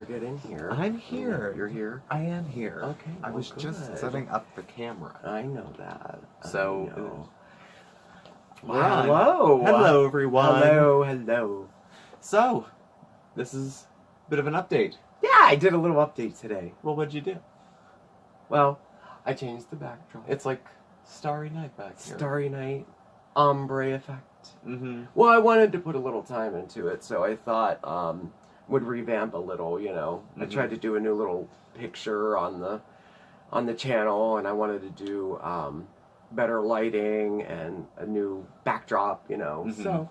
Get in here. I'm here. You're here? I am here. Okay. I was just setting up the camera. I know that. So, I know. Wow. Hello. Hello, everyone. Hello. So, this is a bit of an update. Yeah, I did a little update today. Well, what'd you do? Well, I changed the backdrop. It's like Starry Night back here. Starry Night, ombre effect. Mm-hmm. Well, I wanted to put a little time into it, so I thought would revamp a little, you know. I tried to do a new little picture on the channel, and I wanted to do better lighting and a new backdrop, you know. So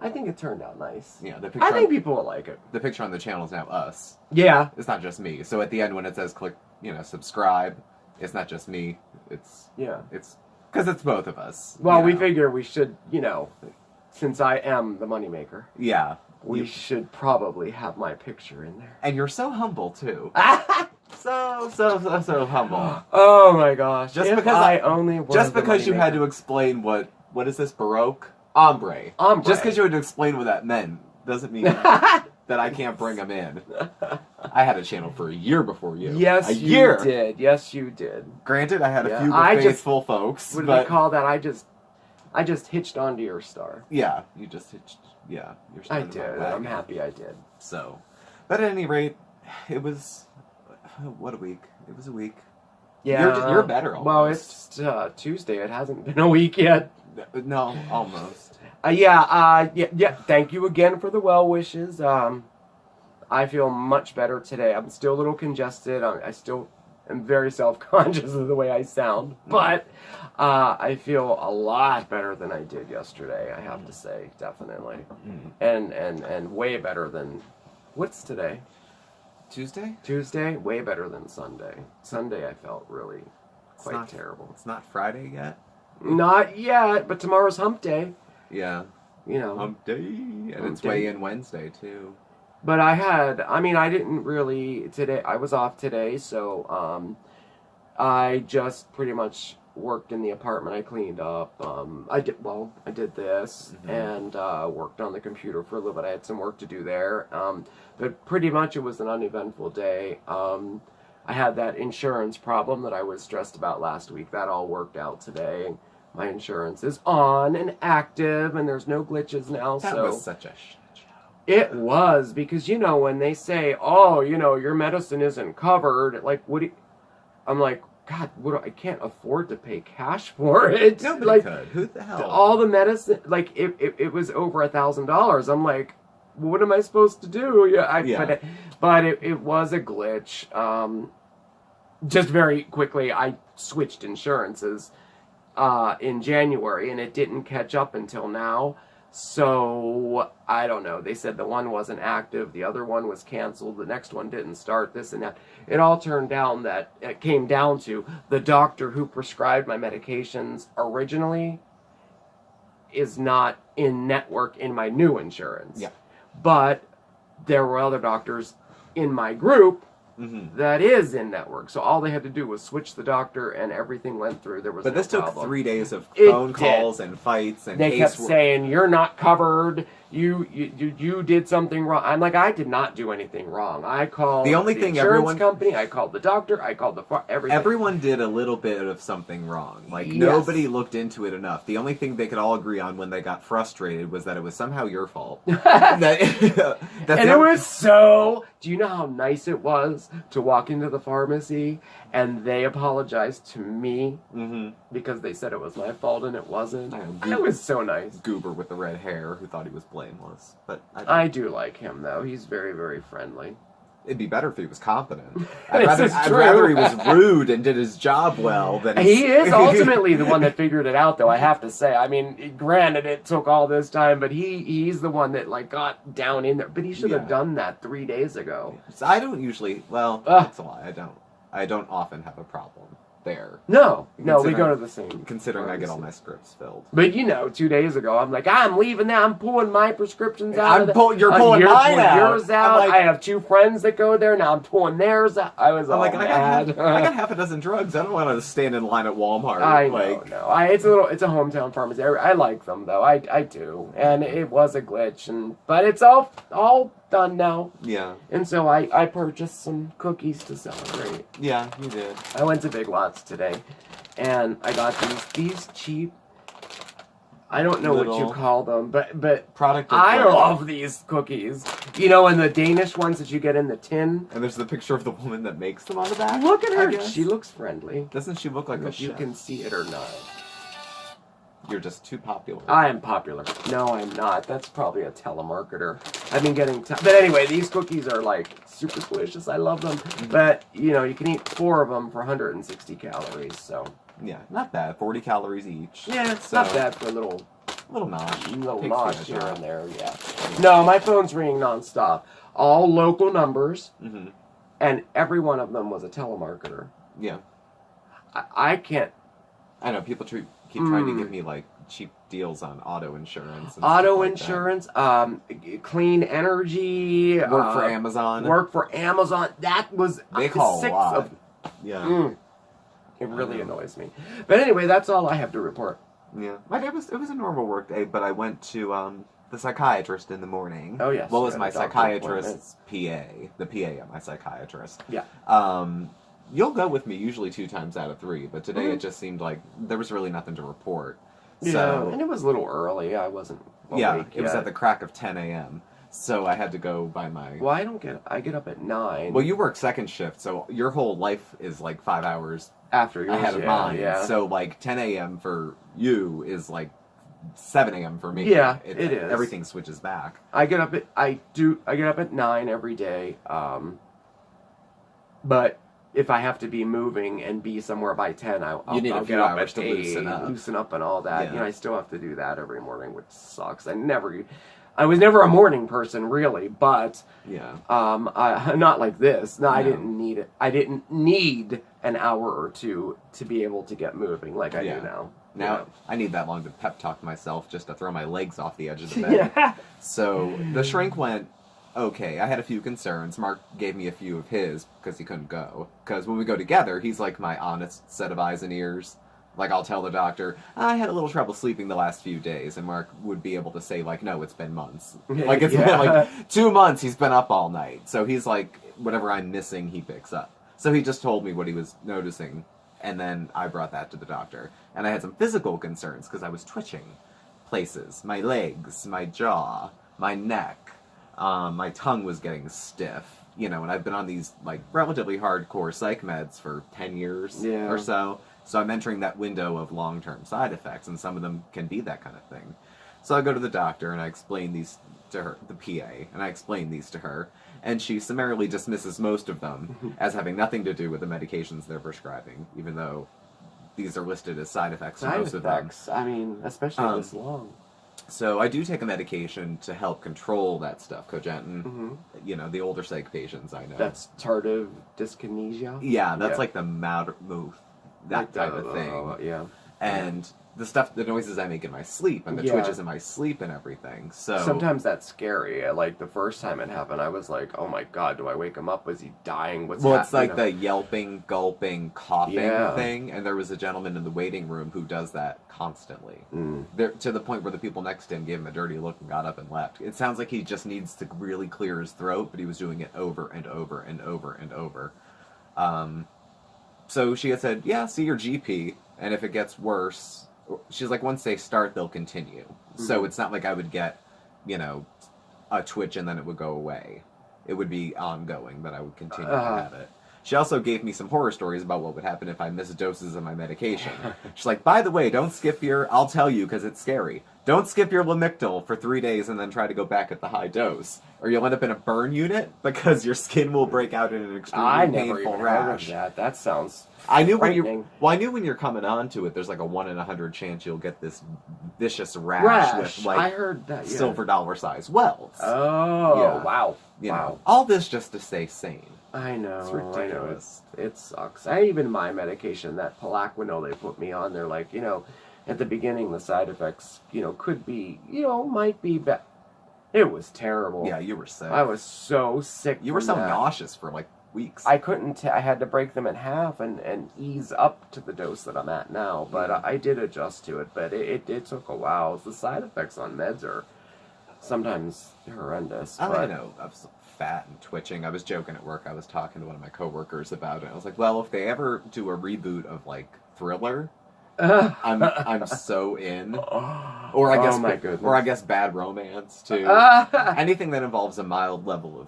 I think it turned out nice. Yeah, the picture. I think people will like it. The picture on the channel is now us. Yeah. It's not just me. So at the end when it says click, subscribe, it's not just me. It's because it's both of us. Well, we figure we should, since I am the moneymaker. Yeah. We should probably have my picture in there. And you're so humble too. so humble. Oh my gosh! Just if because I only was just because you had moneymaker. to explain what is this Baroque ombre. Just because you had to explain what that meant doesn't mean that I can't bring them in. I had a channel for a year before you. Yes, you did. Yes, you did. Granted, I had a few faithful folks. What do they call that? I just hitched onto your star. Yeah, you just hitched. Yeah, you're. I did. I'm happy I did. So, but at any rate, it was what a week. It was a week. Yeah, you're better. Almost. Well, it's Tuesday. It hasn't been a week yet. No, almost. Yeah. Thank you again for the well wishes. I feel much better today. I'm still a little congested. I still am very self-conscious of the way I sound, but I feel a lot better than I did yesterday. I have to say, definitely, and way better than what's today? Tuesday, way better than Sunday. Sunday, I felt really quite terrible. It's not Friday yet. Not yet, but tomorrow's Hump Day. Yeah, Hump Day, and it's weigh-in Wednesday too. But I didn't really today. I was off today, so I just pretty much worked in the apartment. I cleaned up. I did this and worked on the computer for a little bit. I had some work to do there. But pretty much it was an uneventful day. I had that insurance problem that I was stressed about last week. That all worked out today. My insurance is on and active, and there's no glitches now. That was such a shit show. It was, because, when they say, oh, your medicine isn't covered, like, I'm like, God, I can't afford to pay cash for it. Nobody could. Who the hell? All the medicine, like, it was over $1,000. I'm like, what am I supposed to do? But it was a glitch. Just very quickly, I switched insurances in January, and it didn't catch up until now. So, I don't know. They said the one wasn't active, the other one was canceled, the next one didn't start, this and that. It all came down to the doctor who prescribed my medications originally is not in network in my new insurance. Yeah. But there were other doctors in my group that is in network. So all they had to do was switch the doctor, and everything went through. There was no problem. But this took 3 days of phone calls and fights and they kept saying, "You're not covered. You did something wrong." I'm like, I did not do anything wrong. I called the insurance company. I called the doctor. I called everything. Everyone did a little bit of something wrong. Like nobody looked into it enough. The only thing they could all agree on when they got frustrated was that it was somehow your fault. It was so. Do you know how nice it was to walk into the pharmacy and they apologized to me because they said it was my fault and it wasn't? It was so nice. Goober with the red hair who thought he was blameless. But I do like him, though. He's very, very friendly. It'd be better if he was competent. I'd rather he was rude and did his job well than... He is ultimately the one that figured it out, though, I have to say. I mean, granted, it took all this time, but he's the one that, got down in there. But he should have done that 3 days ago. So I don't usually... Well, that's a lie. I don't often have a problem there. No, we go to the same. Considering pharmacy. I get all my scripts filled. But 2 days ago, I'm like, I'm leaving now. I'm pulling my prescriptions out. You're pulling mine out. Yours out. I have 2 friends that go there. Now I'm pulling theirs out. I was all mad. I got half a dozen drugs. I don't want to stand in line at Walmart. I know. It's a hometown pharmacy. I like them though. I do. And it was a glitch. But it's all done now. Yeah. And so I purchased some cookies to celebrate. Yeah, you did. I went to Big Lots today, and I got these cheap. I don't know what you call them, but product. I love these cookies. You know, and the Danish ones that you get in the tin. And there's the picture of the woman that makes them on the back. Look at her. She looks friendly. Doesn't she look like a chef? You can see it or not. You're just too popular. I am popular. No, I'm not. That's probably a telemarketer. I've been getting... But anyway, these cookies are, like, super delicious. I love them. Mm-hmm. But, you know, you can eat 4 of them for 160 calories, so... Yeah, not bad. 40 calories each. Yeah, it's not bad for a little notch. Little notch here and there, yeah. No, my phone's ringing nonstop. All local numbers, and every one of them was a telemarketer. Yeah. I can't... I know, people keep trying to give me, like, cheap deals on auto insurance. And auto insurance, clean energy. Work for Amazon. Work for Amazon. That was... They call a lot. Yeah. It really annoys me. But anyway, that's all I have to report. Yeah. It was a normal work day, but I went to the psychiatrist in the morning. Oh, yes. Well, it was my psychiatrist's PA. The PA of my psychiatrist. Yeah. You'll go with me usually 2 times out of 3, but today it just seemed like there was really nothing to report. Yeah, so, and it was a little early. I wasn't awake it was at the crack of 10 a.m., so I had to go by my... Well, I get up at 9. Well, you work second shift, so your whole life is like 5 hours after yours, ahead of mine. Yeah. So, like, 10 a.m. for you is like 7 a.m. for me. Yeah, it is. Everything switches back. I get up at 9 every day. But if I have to be moving and be somewhere by 10, I'll get up at 8, loosen up and all that. Yeah. You know, I still have to do that every morning, which sucks. I was never a morning person, really, but not like this. No, I didn't need it. I didn't need an hour or 2 to be able to get moving like I do now. Now, I need that long to pep talk myself just to throw my legs off the edge of the bed. So the shrink went okay. I had a few concerns. Mark gave me a few of his because he couldn't go. Because when we go together, he's like my honest set of eyes and ears. Like, I'll tell the doctor, I had a little trouble sleeping the last few days, and Mark would be able to say, like, no, it's been months. Like, it's been, like, 2 months he's been up all night. So he's like, whatever I'm missing, he picks up. So he just told me what he was noticing, and then I brought that to the doctor. And I had some physical concerns, because I was twitching places. My legs, my jaw, my neck, my tongue was getting stiff. You know, and I've been on these, like, relatively hardcore psych meds for 10 years or so. So I'm entering that window of long-term side effects, and some of them can be that kind of thing. So I go to the doctor, and I explain these to her, the PA, and I explain these to her, and she summarily dismisses most of them as having nothing to do with the medications they're prescribing, even though these are listed as side effects for most of them. I mean, especially this long. So I do take a medication to help control that stuff, Cogentin. You know, the older psych patients I know. That's tardive dyskinesia? Yeah, that's like the that type of thing. Yeah. And the noises I make in my sleep, and the twitches in my sleep and everything. So sometimes that's scary. Like, the first time it happened, I was like, oh my god, do I wake him up? Was he dying? It's like the yelping, gulping, coughing thing, and there was a gentleman in the waiting room who does that constantly. To the point where the people next to him gave him a dirty look and got up and left. It sounds like he just needs to really clear his throat, but he was doing it over and over and over and over. So she had said, yeah, see your GP, and if it gets worse, she's like, once they start, they'll continue. So it's not like I would get, you know, a twitch and then it would go away. It would be ongoing, but I would continue to have it. She also gave me some horror stories about what would happen if I missed doses of my medication. She's like, by the way, don't skip I'll tell you because it's scary. Don't skip your Lamictal for 3 days and then try to go back at the high dose. Or you'll end up in a burn unit because your skin will break out in an extremely painful rash. Heard of that. That sounds I knew when you're coming on to it, there's like a 1 in 100 chance you'll get this vicious rash. With like I heard that, silver dollar size welts. Oh, wow. You know, all this just to stay sane. I know. It's ridiculous. It sucks. Even my medication, that Palaquinol they put me on, they're like, you know, at the beginning the side effects, you know, could be, you know, might be bad. It was terrible. Yeah, you were sick. I was so sick. You were so nauseous for like weeks. I couldn't. I had to break them in half and ease up to the dose that I'm at now. But I did adjust to it. But it took a while. The side effects on meds are sometimes horrendous. Oh, but... I know. I was fat and twitching. I was joking at work. I was talking to one of my coworkers about it. I was like, well, if they ever do a reboot of, like, Thriller, I'm so in. Or I guess, oh my goodness. or I guess Bad Romance too. Anything that involves a mild level of,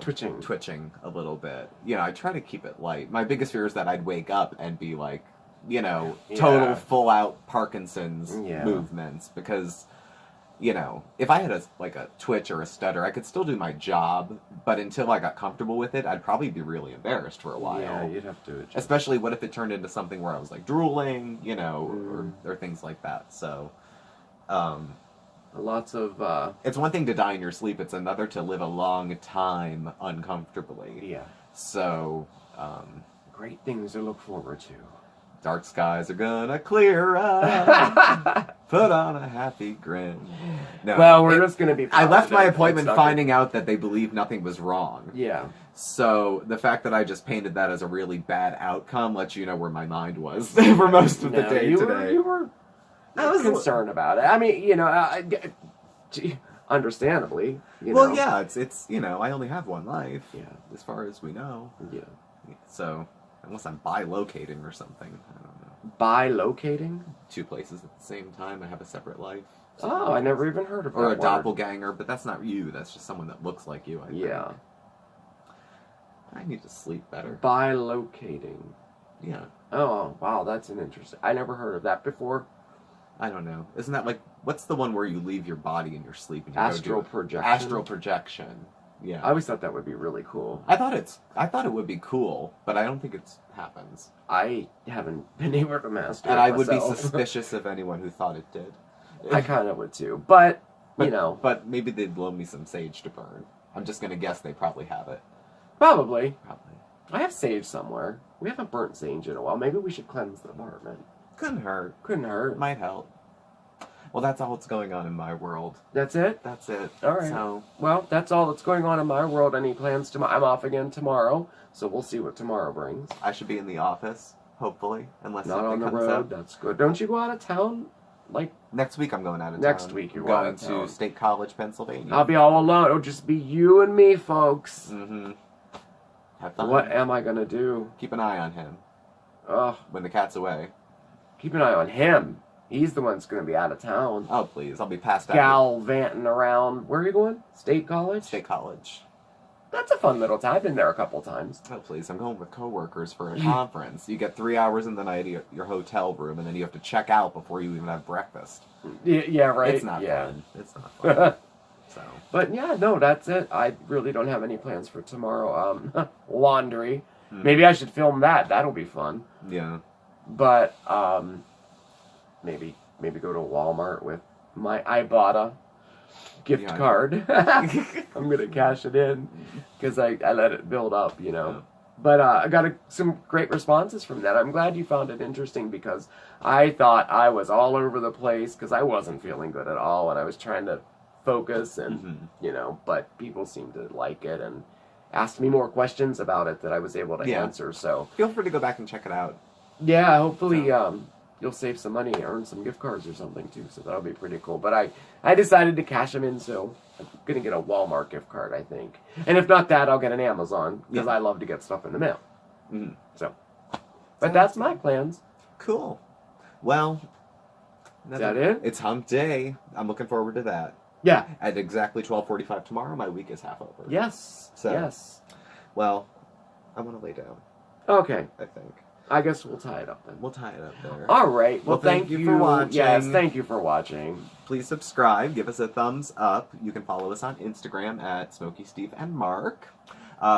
twitching a little bit. I try to keep it light. My biggest fear is that I'd wake up and be like, total full out Parkinson's movements because. If I had a twitch or a stutter, I could still do my job, but until I got comfortable with it, I'd probably be really embarrassed for a while. Yeah, you'd have to adjust. Especially what if it turned into something where I was like drooling, or things like that. So, lots of. It's one thing to die in your sleep; it's another to live a long time uncomfortably. Yeah. So, great things to look forward to. Dark skies are gonna clear up. Put on a happy grin. No, well, we're just gonna be. I left my appointment finding out that they believed nothing was wrong. Yeah. So the fact that I just painted that as a really bad outcome lets you know where my mind was for most of the day today. You were concerned about it. I mean, understandably. Well, yeah, it's I only have one life. Yeah, as far as we know. Yeah. So. Unless I'm bilocating or something. I don't know. Bilocating? 2 places at the same time. I have a separate life. Oh, I never even heard of that. Or a word. doppelganger, but that's not you. That's just someone that looks like you, I think. Yeah. I need to sleep better. Bilocating. Yeah. Oh, wow, that's an interesting... I never heard of that before. I don't know. Isn't that like... What's the one where you leave your body in your sleep? And you Astral projection. Astral projection. Yeah. I always thought that would be really cool. I thought it would be cool, but I don't think it happens. I haven't been able to master and it I would be myself. Suspicious of anyone who thought it did. I kind of would too, but But maybe they'd loan me some sage to burn. I'm just gonna guess they probably have it. Probably. I have sage somewhere. We haven't burnt sage in a while. Maybe we should cleanse the apartment. Couldn't hurt. It Might help. Well, that's all that's going on in my world. That's it? That's it. All right. So, well, that's all that's going on in my world. Any plans tomorrow? I'm off again tomorrow, so we'll see what tomorrow brings. I should be in the office, hopefully, unless not on the comes road. up. That's good. Don't you go out of town? Next week I'm going out of town. Next week you're going to State College, Pennsylvania. I'll be all alone. It'll just be you and me, folks. Mm-hmm. Have fun. What am I gonna do? Keep an eye on him. Ugh. When the cat's away. Keep an eye on him. He's the one that's going to be out of town. Oh, please. I'll be passed out. Galvanting around. Where are you going? State College? State College. That's a fun little town. I've been there a couple times. Oh, please. I'm going with coworkers for a conference. You get 3 hours in the night at your hotel room, and then you have to check out before you even have breakfast. Yeah, right. It's not fun. It's not fun. So. But yeah, no, that's it. I really don't have any plans for tomorrow. Laundry. Maybe I should film that. That'll be fun. Yeah. But, maybe go to Walmart with my Ibotta gift card. I'm gonna cash it in because I let it build up, Yeah. But I got some great responses from that. I'm glad you found it interesting because I thought I was all over the place because I wasn't feeling good at all and I was trying to focus and but people seemed to like it and asked me more questions about it that I was able to answer. So feel free to go back and check it out. Yeah, hopefully you'll save some money, earn some gift cards or something too, so that'll be pretty cool. But I decided to cash them in, so I'm going to get a Walmart gift card, I think. And if not that, I'll get an Amazon, because I love to get stuff in the mail. Mm-hmm. So, but that's my plans. Cool. Well, is that it? It's hump day. I'm looking forward to that. Yeah. At exactly 12:45 tomorrow, my week is half over. Yes. So, yes. Well, I want to lay down. Okay. I think. I guess we'll tie it up then. We'll tie it up there. All right. Well, thank you for watching. Yes, thank you for watching. Please subscribe. Give us a thumbs up. You can follow us on Instagram at Smokey Steve and Mark.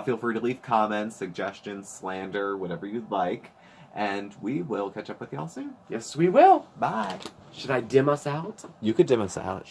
Feel free to leave comments, suggestions, slander, whatever you'd like. And we will catch up with y'all soon. Yes, we will. Bye. Should I dim us out? You could dim us out.